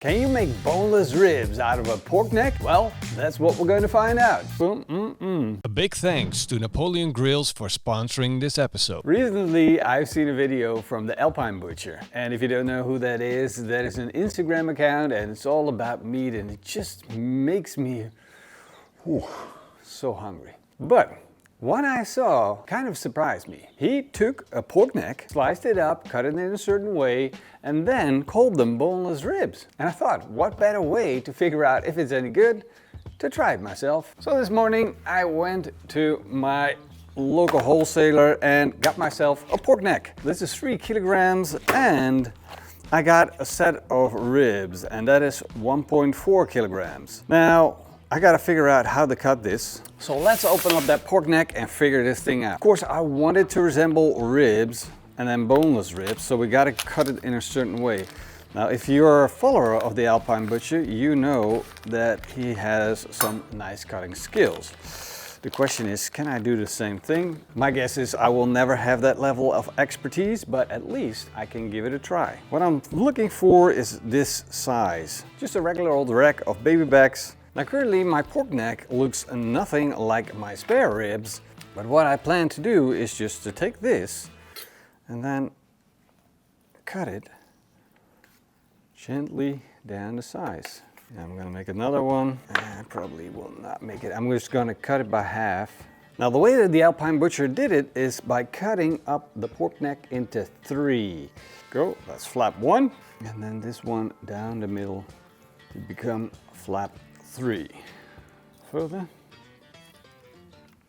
Can you make boneless ribs out of a pork neck? Well, that's what we're going to find out. A big thanks to Napoleon Grills for sponsoring this episode. Recently, I've seen a video from the Alpine butcher. And if you don't know who that is an Instagram account and it's all about meat and it just makes me so hungry. But what I saw kind of surprised me. He took a pork neck, sliced it up, cut it in a certain way, and then called them boneless ribs. And I thought, what better way to figure out if it's any good to try it myself. So this morning I went to my local wholesaler and got myself a pork neck. This is 3 kilograms and I got a set of ribs and that is 1.4 kilograms. Now, I gotta figure out how to cut this. So let's open up that pork neck and figure this thing out. Of course, I want it to resemble ribs and then boneless ribs, so we gotta cut it in a certain way. Now, if you're a follower of the Alpine butcher, you know that he has some nice cutting skills. The question is, can I do the same thing? My guess is I will never have that level of expertise, but at least I can give it a try. What I'm looking for is this size. Just a regular old rack of baby backs. Now currently my pork neck looks nothing like my spare ribs, but what I plan to do is just to take this and then cut it gently down the size. Now I'm gonna make another one. I probably will not make it. I'm just gonna cut it by half. Now the way that the Alpine butcher did it is by cutting up the pork neck into 3. Go, that's flap 1, and then this one down the middle to become flap 3. Further.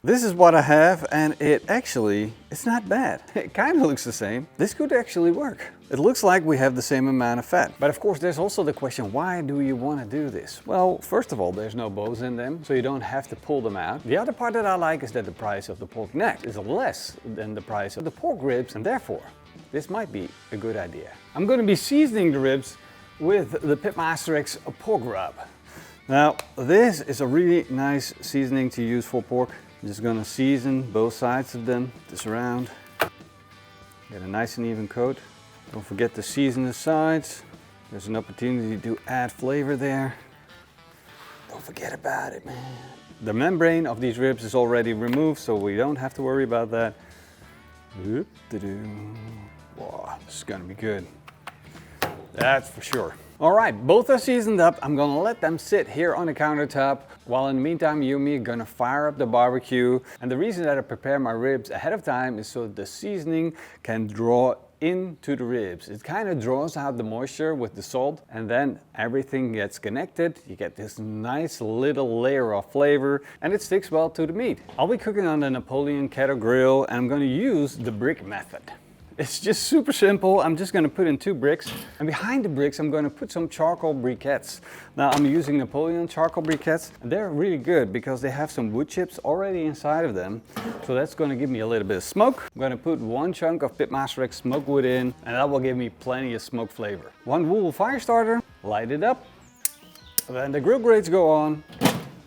This is what I have and it's not bad. It kind of looks the same. This could actually work. It looks like we have the same amount of fat. But of course there's also the question, why do you want to do this? Well, first of all, there's no bones in them, so you don't have to pull them out. The other part that I like is that the price of the pork neck is less than the price of the pork ribs, and therefore this might be a good idea. I'm going to be seasoning the ribs with the PitmasterX Pork rub. Now, this is a really nice seasoning to use for pork. I'm just gonna season both sides of them, this around. Get a nice and even coat. Don't forget to season the sides. There's an opportunity to add flavor there. Don't forget about it, man. The membrane of these ribs is already removed, so we don't have to worry about that. Wow, this is gonna be good. That's for sure. All right, both are seasoned up. I'm gonna let them sit here on the countertop while in the meantime you and me are gonna fire up the barbecue. And the reason that I prepare my ribs ahead of time is so the seasoning can draw into the ribs. It kind of draws out the moisture with the salt and then everything gets connected. You get this nice little layer of flavor and it sticks well to the meat. I'll be cooking on the Napoleon kettle grill and I'm gonna use the brick method. It's just super simple. I'm just going to put in 2 bricks and behind the bricks I'm going to put some charcoal briquettes. Now I'm using Napoleon charcoal briquettes and they're really good because they have some wood chips already inside of them. So that's going to give me a little bit of smoke. I'm going to put 1 chunk of PitmasterX smoke wood in and that will give me plenty of smoke flavor. 1 wool fire starter, light it up, then the grill grates go on.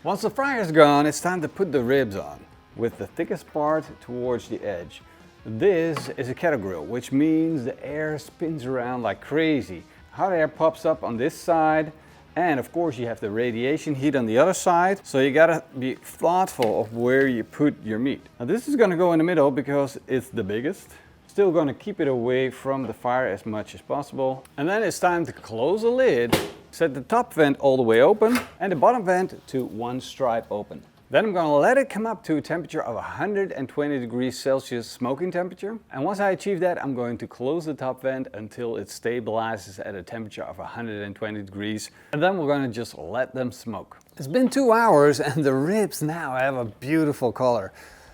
Once the fire's gone, it's time to put the ribs on with the thickest part towards the edge. This is a kettle grill, which means the air spins around like crazy. Hot air pops up on this side, and of course you have the radiation heat on the other side, so you gotta be thoughtful of where you put your meat. Now this is gonna go in the middle because it's the biggest. Still gonna keep it away from the fire as much as possible. And then it's time to close the lid, set the top vent all the way open, and the bottom vent to 1 stripe open. Then I'm going to let it come up to a temperature of 120 degrees Celsius smoking temperature. And once I achieve that, I'm going to close the top vent until it stabilizes at a temperature of 120 degrees. And then we're going to just let them smoke. It's been 2 hours and the ribs now have a beautiful color.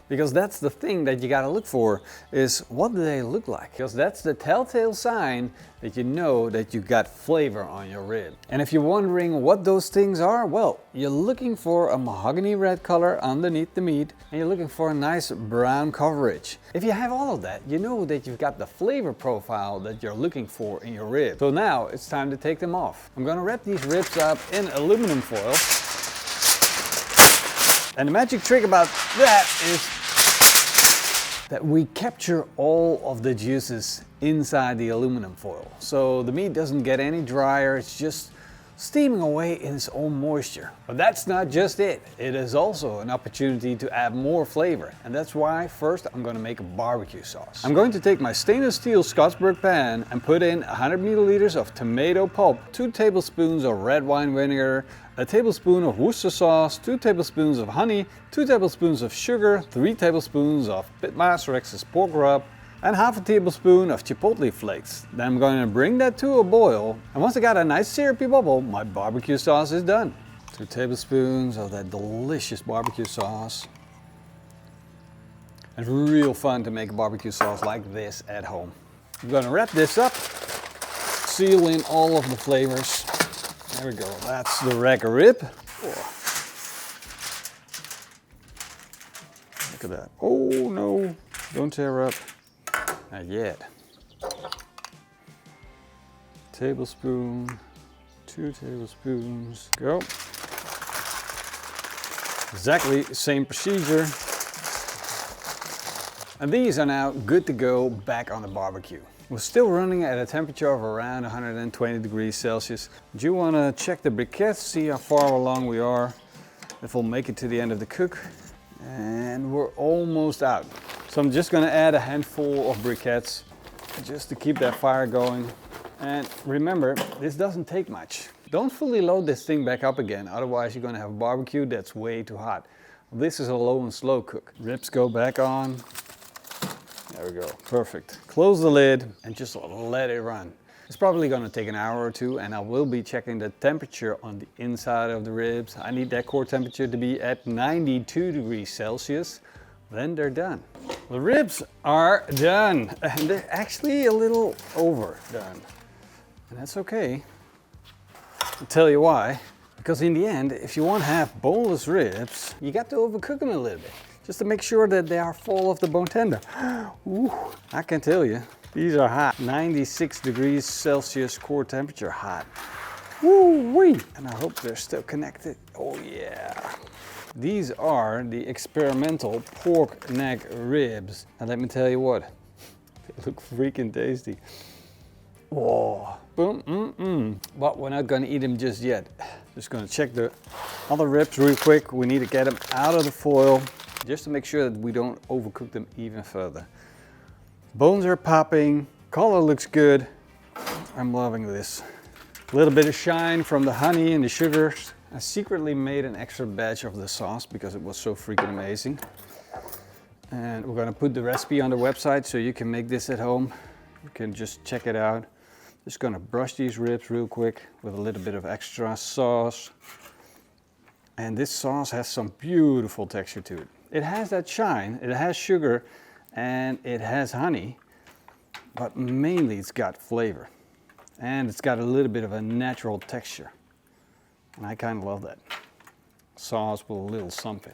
Because that's the thing that you gotta look for, is what do they look like? Because that's the telltale sign that you know that you got flavor on your rib. And if you're wondering what those things are, well, you're looking for a mahogany red color underneath the meat, and you're looking for a nice brown coverage. If you have all of that, you know that you've got the flavor profile that you're looking for in your rib. So now it's time to take them off. I'm gonna wrap these ribs up in aluminum foil. And the magic trick about that is that we capture all of the juices inside the aluminum foil. So the meat doesn't get any drier, it's just steaming away in its own moisture. But that's not just it. It is also an opportunity to add more flavor. And that's why first I'm going to make a barbecue sauce. I'm going to take my stainless steel Scottsburg pan and put in 100 milliliters of tomato pulp, 2 tablespoons of red wine vinegar, a tablespoon of Worcester sauce, 2 tablespoons of honey, 2 tablespoons of sugar, 3 tablespoons of PitmasterX Pork rub, and half a tablespoon of Chipotle flakes. Then I'm going to bring that to a boil, and once I got a nice syrupy bubble, my barbecue sauce is done. 2 tablespoons of that delicious barbecue sauce. It's real fun to make a barbecue sauce like this at home. I'm going to wrap this up, seal in all of the flavors. There we go, that's the rack of rib. Oh. Look at that. Oh no, don't tear up. Not yet. Tablespoon, 2 tablespoons, go. Exactly same procedure. And these are now good to go back on the barbecue. We're still running at a temperature of around 120 degrees Celsius. Do you want to check the briquettes, see how far along we are, if we'll make it to the end of the cook. And we're almost out. So I'm just going to add a handful of briquettes just to keep that fire going. And remember, this doesn't take much. Don't fully load this thing back up again, otherwise you're going to have a barbecue that's way too hot. This is a low and slow cook. Ribs go back on. There we go, perfect. Close the lid and just let it run. It's probably going to take an hour or two, and I will be checking the temperature on the inside of the ribs. I need that core temperature to be at 92 degrees Celsius. Then they're done. The ribs are done, and they're actually a little overdone. And that's okay. I'll tell you why. Because in the end, if you want to have boneless ribs, you got to overcook them a little bit, just to make sure that they are full of the bone tender. Ooh, I can tell you, these are hot. 96 degrees Celsius core temperature hot. Woo-wee! And I hope they're still connected. Oh yeah. These are the experimental pork neck ribs. And let me tell you what, they look freaking tasty. Oh, boom, But we're not gonna eat them just yet. Just gonna check the other ribs real quick. We need to get them out of the foil just to make sure that we don't overcook them even further. Bones are popping, color looks good. I'm loving this. A little bit of shine from the honey and the sugars. I secretly made an extra batch of the sauce because it was so freaking amazing. And we're gonna put the recipe on the website so you can make this at home. You can just check it out. Just gonna brush these ribs real quick with a little bit of extra sauce. And this sauce has some beautiful texture to it. It has that shine, it has sugar, and it has honey, but mainly it's got flavor. And it's got a little bit of a natural texture. And I kind of love that. Sauce with a little something.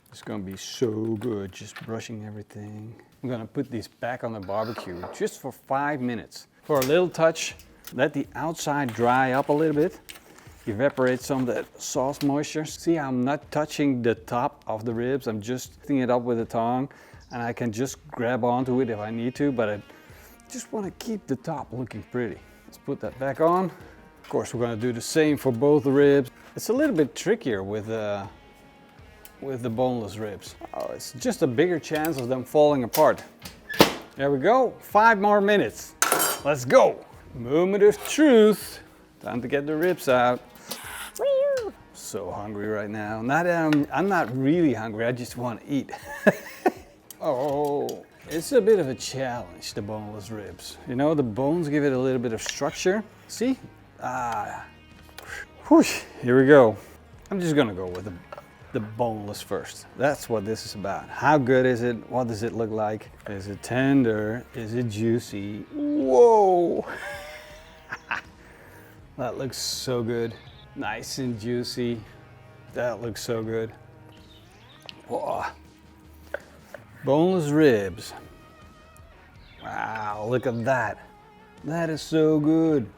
It's gonna be so good, just brushing everything. I'm gonna put these back on the barbecue just for 5 minutes. For a little touch, let the outside dry up a little bit. Evaporate some of that sauce moisture. See how I'm not touching the top of the ribs, I'm just lifting it up with a tongue, and I can just grab onto it if I need to, but I just wanna keep the top looking pretty. Let's put that back on. Of course, we're gonna do the same for both the ribs. It's a little bit trickier with the boneless ribs. Oh, it's just a bigger chance of them falling apart. There we go, 5 more minutes. Let's go. Moment of truth. Time to get the ribs out. So hungry right now. I'm not really hungry, I just want to eat. Oh, it's a bit of a challenge, the boneless ribs. You know, the bones give it a little bit of structure. See? Whoosh, here we go. I'm just gonna go with the boneless first. That's what this is about. How good is it? What does it look like? Is it tender? Is it juicy? Whoa! That looks so good. Nice and juicy. That looks so good. Whoa. Boneless ribs. Wow, look at that. That is so good.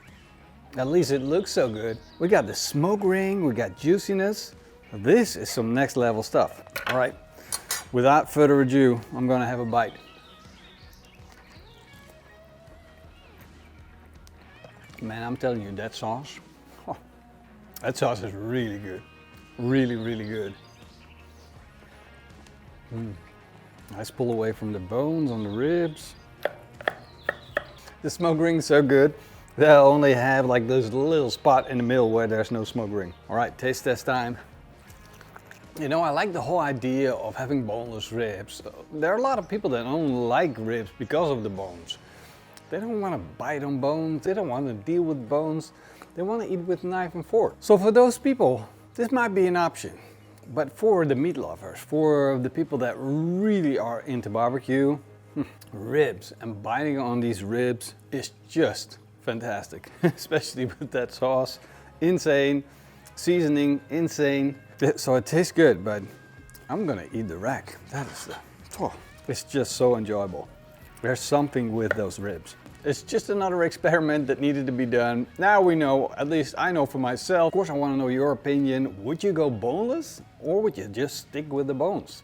At least it looks so good. We got the smoke ring, we got juiciness. This is some next level stuff. All right, without further ado, I'm gonna have a bite. Man, I'm telling you, that sauce, oh, That sauce is really good. Really, really good. Nice pull away from the bones on the ribs. The smoke ring is so good. They'll only have like this little spot in the middle where there's no smoke ring. All right, taste test time. You know, I like the whole idea of having boneless ribs. There are a lot of people that don't like ribs because of the bones. They don't want to bite on bones. They don't want to deal with bones. They want to eat with knife and fork. So for those people, this might be an option. But for the meat lovers, for the people that really are into barbecue, ribs and biting on these ribs is just fantastic. Especially with that sauce. Insane. Seasoning, insane. So it tastes good, but I'm gonna eat the rack. That is it's just so enjoyable. There's something with those ribs. It's just another experiment that needed to be done. Now we know, at least I know for myself. Of course, I want to know your opinion. Would you go boneless or would you just stick with the bones?